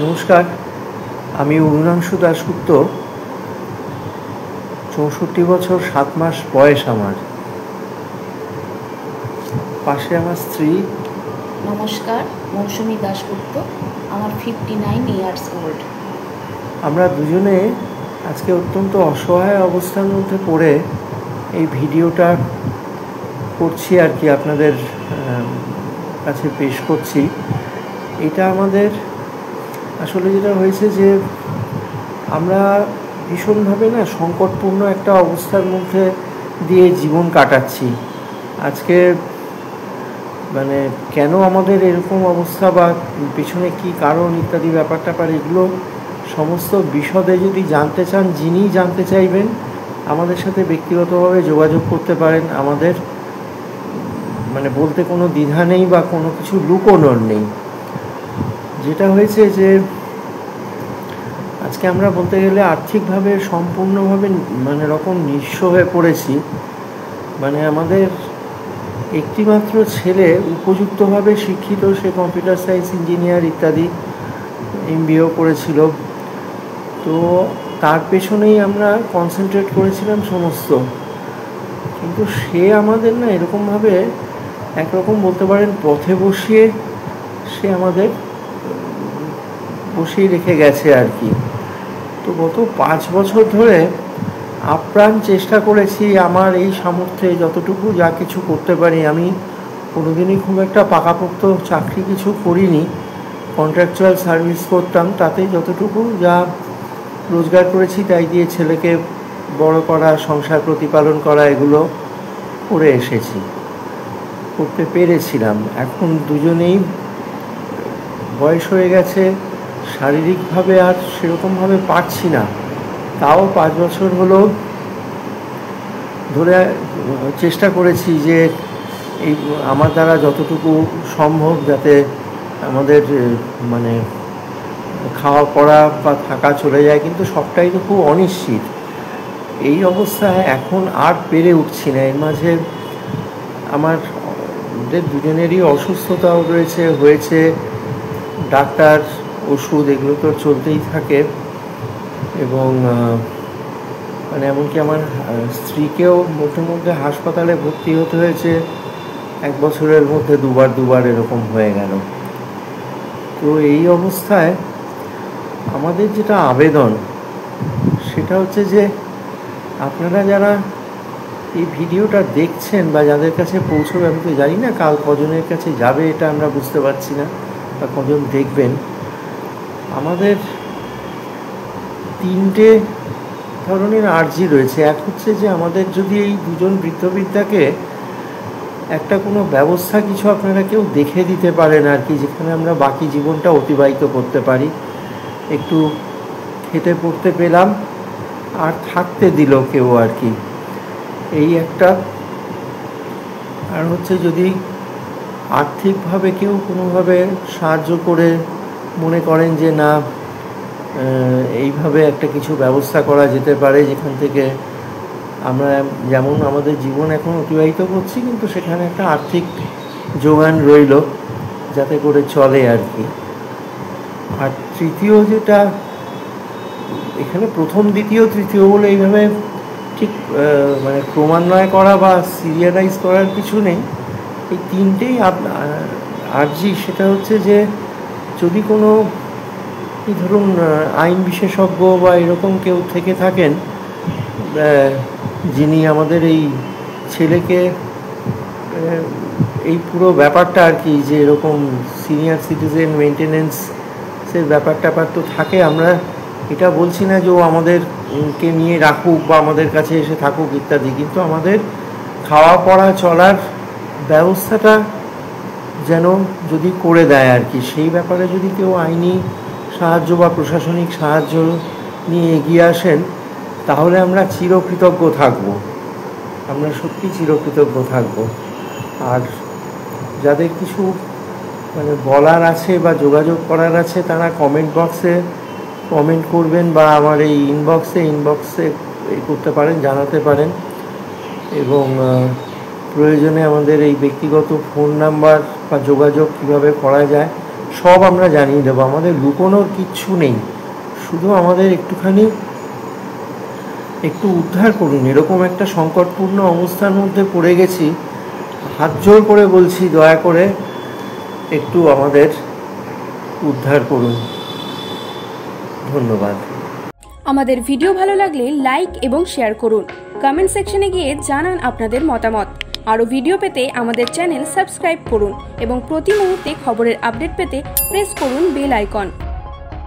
নমস্কার, আমি অরুণাংশু দাশগুপ্ত। ৬৪ বছর ৭ মাস বয়স আমার। পাশে আমার স্ত্রী। নমস্কার, মৌসুমী দাশগুপ্ত, আমার 59 ইয়ার্স ওল্ড। আমরা দুজনে আজকে অত্যন্ত অসহায় অবস্থার মধ্যে পড়ে এই ভিডিওটা করছি আর কি, আপনাদের কাছে পেশ করছি। এটা আমাদের আসলে যেটা হয়েছে যে আমরা ভীষণভাবে সংকটপূর্ণ একটা অবস্থার মধ্যে দিয়ে জীবন কাটাচ্ছি। আজকে কেন আমাদের এরকম অবস্থা বা পেছনে কি কারণ ইত্যাদি ব্যাপার এগুলো সমস্ত বিশদে যদি জানতে চান, যিনি জানতে চাইবেন আমাদের সাথে ব্যক্তিগতভাবে যোগাযোগ করতে পারেন। আমাদের বলতে কোনো দ্বিধা নেই বা কোনো কিছু লুকোনোর নেই। যেটা হয়েছে যে আজকে আমরা বলতে গেলে আর্থিকভাবে সম্পূর্ণভাবে রকম নিঃস্ব হয়ে পড়েছি। আমাদের একটিমাত্র ছেলে উপযুক্তভাবে শিক্ষিত, সে কম্পিউটার সায়েন্স ইঞ্জিনিয়ার ইত্যাদি MBA করেছিল। তো তার পেছনেই আমরা কনসেন্ট্রেট করেছিলাম সমস্ত। কিন্তু সে আমাদের এরকমভাবে একরকম বলতে পারেন পথে বসিয়ে সে আমাদের বসিয়ে রেখে গেছে আর কি। তো গত 5 বছর ধরে আপ্রাণ চেষ্টা করেছি আমার এই সামর্থ্যে যতটুকু যা কিছু করতে পারি। আমি কোনোদিনই খুব একটা পাকাপোক্ত চাকরি কিছু করিনি, কন্ট্রাকচুয়াল সার্ভিস করতাম। তাতে যতটুকু যা রোজগার করেছি তাই দিয়ে ছেলেকে বড় করা, সংসার প্রতিপালন করা, এগুলো করে এসেছি, করতে পেরেছিলাম। এখন দুজনেই বয়স হয়ে গেছে, শারীরিকভাবে আর সেরকমভাবে পারছি না। তাও 5 বছর হলো ধরে চেষ্টা করেছি যে এই আমার দ্বারা যতটুকু সম্ভব যাতে আমাদের খাওয়া পড়া বা থাকা চলে যায়, কিন্তু সবটাই তো খুব অনিশ্চিত। এই অবস্থায় এখন আর পেরে উঠছি না। এর মাঝে আমাদের দুজনেরই অসুস্থতাও হয়েছে, ডাক্তার, ওষুধ, এগুলো তো চলতেই থাকে। এবং এমনকি আমার স্ত্রীকেও মধ্যে হাসপাতালে ভর্তি হতে হয়েছে। 1 বছরের মধ্যে দুবার এরকম হয়ে গেল। তো এই অবস্থায় আমাদের যেটা আবেদন সেটা হচ্ছে যে আপনারা যারা এই ভিডিওটা দেখছেন বা যাদের কাছে পৌঁছবে, আমি তো জানি না কাল কজনের কাছে যাবে, এটা আমরা বুঝতে পারছি না, বা কজন দেখবেন। আমাদের 3টে ধরনের আর্জি রয়েছে। এক হচ্ছে যে আমাদের যদি এই দুজন বৃদ্ধবৃদ্ধাকে একটা কোনো ব্যবস্থা কিছু আপনারা কেউ দেখে দিতে পারেন আর কি, যেখানে আমরা বাকি জীবনটা অতিবাহিত করতে পারি। একটু খেতে পড়তে পেলাম আর থাকতে দিল কেউ আর কি, এই একটা। আর হচ্ছে যদি আর্থিকভাবে কেউ কোনোভাবে সাহায্য করে মনে করেন যে না, এইভাবে একটা কিছু ব্যবস্থা করা যেতে পারে যেখান থেকে আমরা যেমন আমাদের জীবন এখন অতিবাহিত করছি, কিন্তু সেখানে একটা আর্থিক যোগান রইল যাতে করে চলে আর কি। আর তৃতীয় যেটা, এখানে প্রথম, দ্বিতীয়, তৃতীয় বলে এইভাবে ঠিক ক্রমান্বয় করা বা সিরিয়ালাইজ করার কিছু নেই। এই 3টেই আর্জি। সেটা হচ্ছে যে যদি কোনো ধরুন আইন বিশেষজ্ঞ বা এরকম কেউ থেকে থাকেন যিনি আমাদের এই ছেলেকে এই পুরো ব্যাপারটা আর কি, যে এরকম সিনিয়র সিটিজেন মেনটেনেন্সের ব্যাপার তো থাকে। আমরা এটা বলছি না যে ও আমাদেরকে নিয়ে রাখুক বা আমাদের কাছে এসে থাকুক ইত্যাদি, কিন্তু আমাদের খাওয়া পড়া চলার ব্যবস্থাটা যেন যদি করে দেয় আর কি, সেই ব্যাপারে যদি কেউ আইনি সাহায্য বা প্রশাসনিক সাহায্য নিয়ে এগিয়ে আসেন তাহলে আমরা চিরকৃতজ্ঞ থাকব। আমরা সত্যি চিরকৃতজ্ঞ থাকব। আর যাদের কিছু বলার আছে বা যোগাযোগ করার আছে তারা কমেন্ট বক্সে কমেন্ট করবেন বা আমার এই ইনবক্সে করতে পারেন, জানাতে পারেন। এবং প্রয়োজনে আমাদের এই ব্যক্তিগত ফোন নাম্বার বা যোগাযোগ কীভাবে করা যায় সব আমরা জানিয়ে দেবো, আমাদের লুকোনোর কিচ্ছু নেই। শুধু আমাদের একটু উদ্ধার করুন। এরকম একটা সংকটপূর্ণ অবস্থার মধ্যে পড়ে গেছি, হাত জোর করে বলছি দয়া করে একটু আমাদের উদ্ধার করুন। ধন্যবাদ। আমাদের ভিডিও ভালো লাগলে লাইক এবং শেয়ার করুন। কমেন্ট সেকশনে গিয়ে জানান আপনাদের মতামত। আরও ভিডিও পেতে আমাদের চ্যানেল সাবস্ক্রাইব করুন এবং প্রতি মুহূর্তে খবরের আপডেট পেতে প্রেস করুন বেল আইকন।